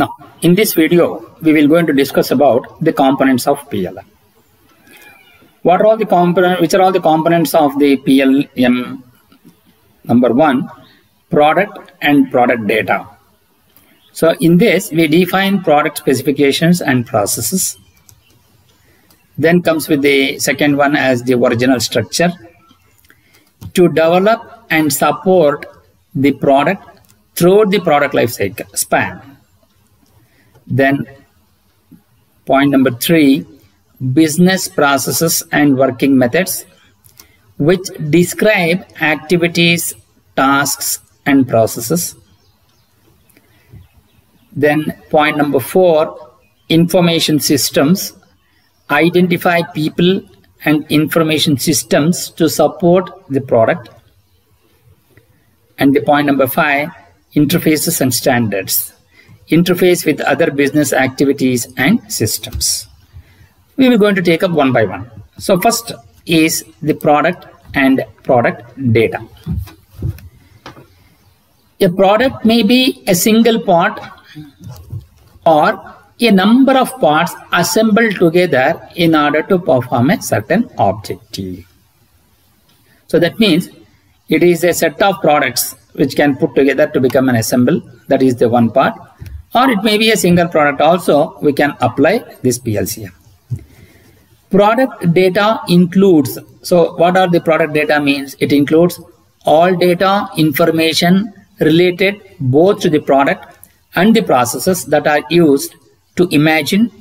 Now, in this video, we will going to discuss about the components of PLM. What are all the components? Which are all the components of the PLM? Number one, product and product data. So, in this, we define product specifications and processes. Then comes with the second one as the original structure. To develop and support the product throughout the product life cycle span. Then point number 3, business processes and working methods, which describe activities, tasks and processes. Then point number 4, information systems, identify people and information systems to support the product. And the point number 5, interfaces and standards, interface with other business activities and systems. We will going to take up one by one. So first is the product and product data. A product may be a single part or a number of parts assembled together in order to perform a certain objective. So that means it is a set of products which can put together to become an assemble. That is the one part. Or it may be a single product also. We can apply this PLCM. Product data includes. So what are the product data means? It includes all data, information related both to the product and the processes that are used to imagine,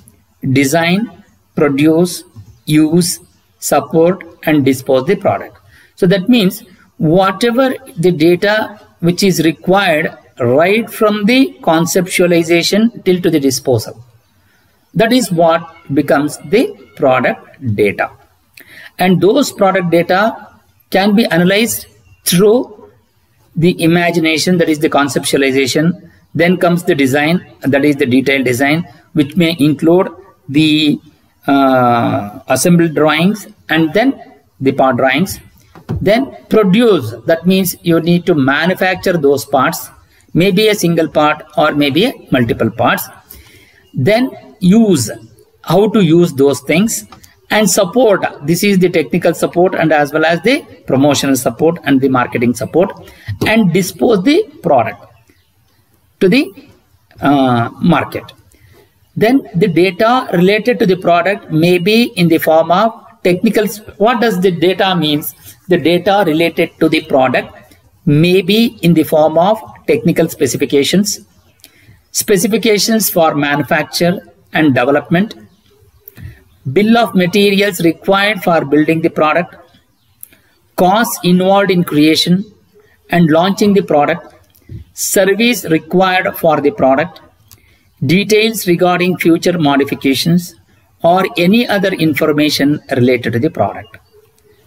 design, produce, use, support and dispose the product. So that means whatever the data which is required right from the conceptualization till to the disposal. That is what becomes the product data. And those product data can be analyzed through the imagination, that is the conceptualization. Then comes the design, that is the detailed design, which may include the assembled drawings and then the part drawings. Then produce, that means you need to manufacture those parts, maybe a single part or maybe a multiple parts. Then use, how to use those things, and support, this is the technical support and as well as the promotional support and the marketing support, and dispose the product to the market. Then the data related to the product may be in the form of technical. What does the data means? The data related to the product may be in the form of technical specifications, specifications for manufacture and development, bill of materials required for building the product, costs involved in creation and launching the product, service required for the product, details regarding future modifications or any other information related to the product.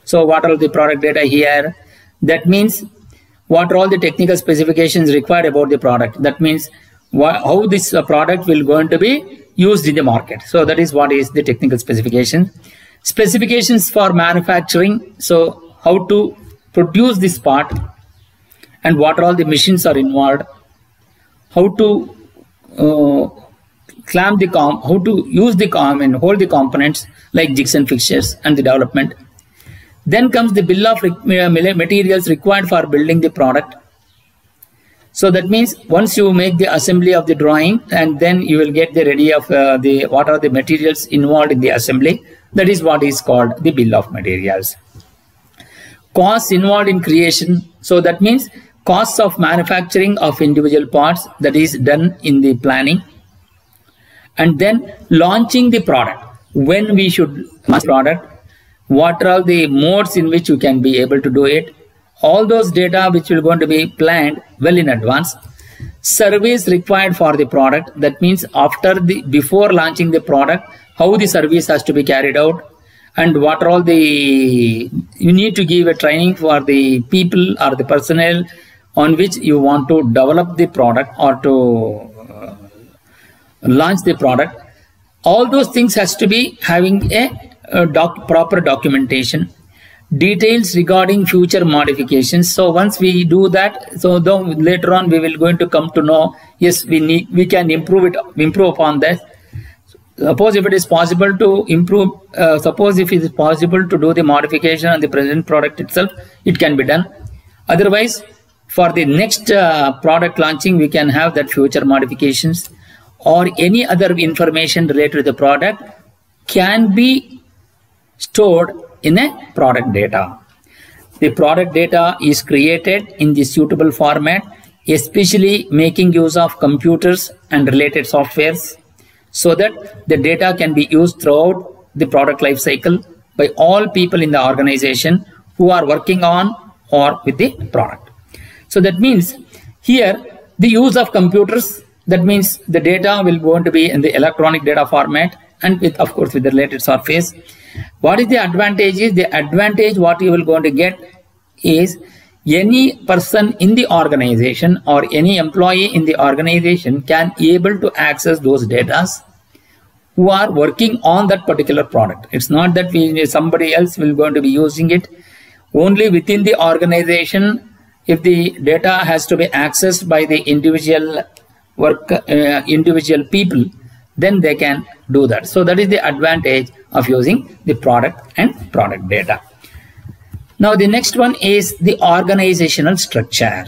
So what are the product data here? That means what are all the technical specifications required about the product. That means how this product will going to be used in the market. So that is what is the technical specification. Specifications for manufacturing. So how to produce this part and what are all the machines are involved. How to clamp the how to use the and hold the components like jigs and fixtures and the development. Then comes the bill of materials required for building the product. So that means once you make the assembly of the drawing and then you will get the ready of what are the materials involved in the assembly. That is what is called the bill of materials. Costs involved in creation. So that means costs of manufacturing of individual parts, that is done in the planning. And then launching the product. When we should launch product, what are all the modes in which you can be able to do it. All those data which will going to be planned well in advance. Service required for the product. That means before launching the product, how the service has to be carried out. And what are all you need to give a training for the people or the personnel on which you want to develop the product or to launch the product. All those things has to be having a proper documentation. details regarding future modifications. So once we do that, so later on we will going to come to know, yes, we can improve upon that. Suppose if it is possible to improve, suppose if it is possible to do the modification on the present product itself, it can be done. Otherwise, for the next product launching, we can have that future modifications or any other information related to the product can be stored in a product data. The product data is created in the suitable format, especially making use of computers and related softwares, so that the data can be used throughout the product life cycle by all people in the organization who are working on or with the product. So that means here the use of computers, that means the data will going to be in the electronic data format and with, of course, with the related surface. What is the advantage? The advantage what you will going to get is any person in the organization or any employee in the organization can able to access those data who are working on that particular product. It's not that somebody else will going to be using it. Only within the organization, if the data has to be accessed by the individual individual people, then they can do that. So that is the advantage of using the product and product data. Now the next one is the organizational structure.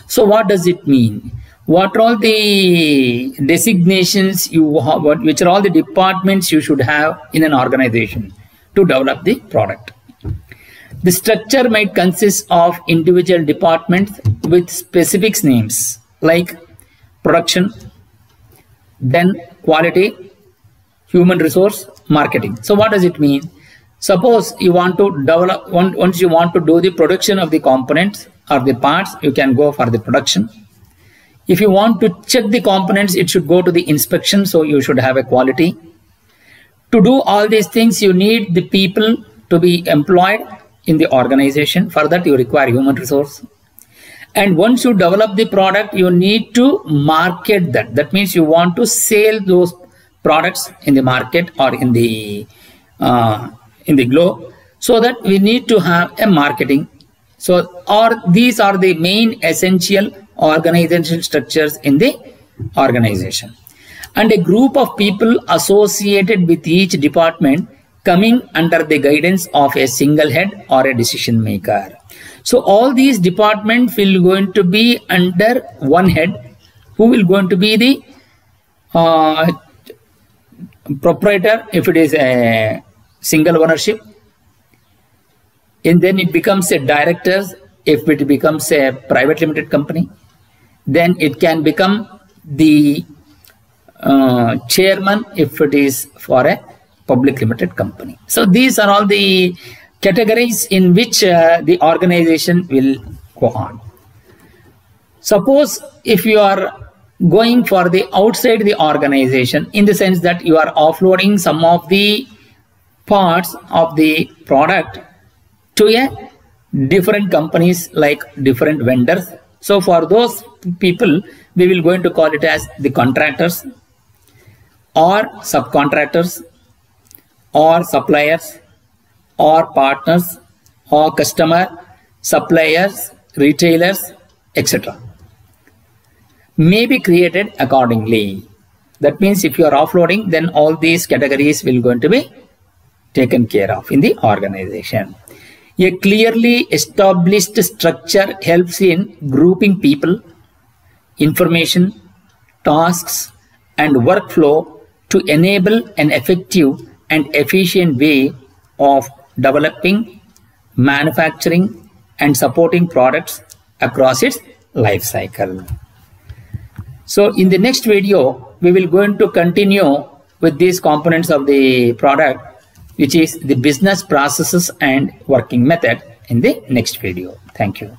So what does it mean? What are all the designations you have, which are all the departments you should have in an organization to develop the product? The structure might consist of individual departments with specific names like production, then quality, human resource, marketing. So what does it mean? Suppose you want to develop, once you want to do the production of the components or the parts, you can go for the production. If you want to check the components, it should go to the inspection, so you should have a quality. To do all these things, you need the people to be employed in the organization. For that, you require human resource. And once you develop the product, you need to market that. That means you want to sell those products in the market or in the globe. So that we need to have a marketing. So, these are the main essential organizational structures in the organization. And a group of people associated with each department coming under the guidance of a single head or a decision maker. So all these departments will going to be under one head, who will going to be the proprietor if it is a single ownership, and then it becomes a director if it becomes a private limited company. Then it can become the chairman if it is for a public limited company. So these are all the categories in which the organization will go on. Suppose if you are going for the outside the organization, in the sense that you are offloading some of the parts of the product to a different companies like different vendors. So for those people, we will going to call it as the contractors or subcontractors or suppliers or partners or customer, suppliers, retailers, etc. may be created accordingly. That means if you are offloading, then all these categories will going to be taken care of in the organization. A clearly established structure helps in grouping people, information, tasks, and workflow to enable an effective and efficient way of developing, manufacturing, and supporting products across its life cycle. So in the next video, we will going to continue with these components of the product, which is the business processes and working method, in the next video. Thank you.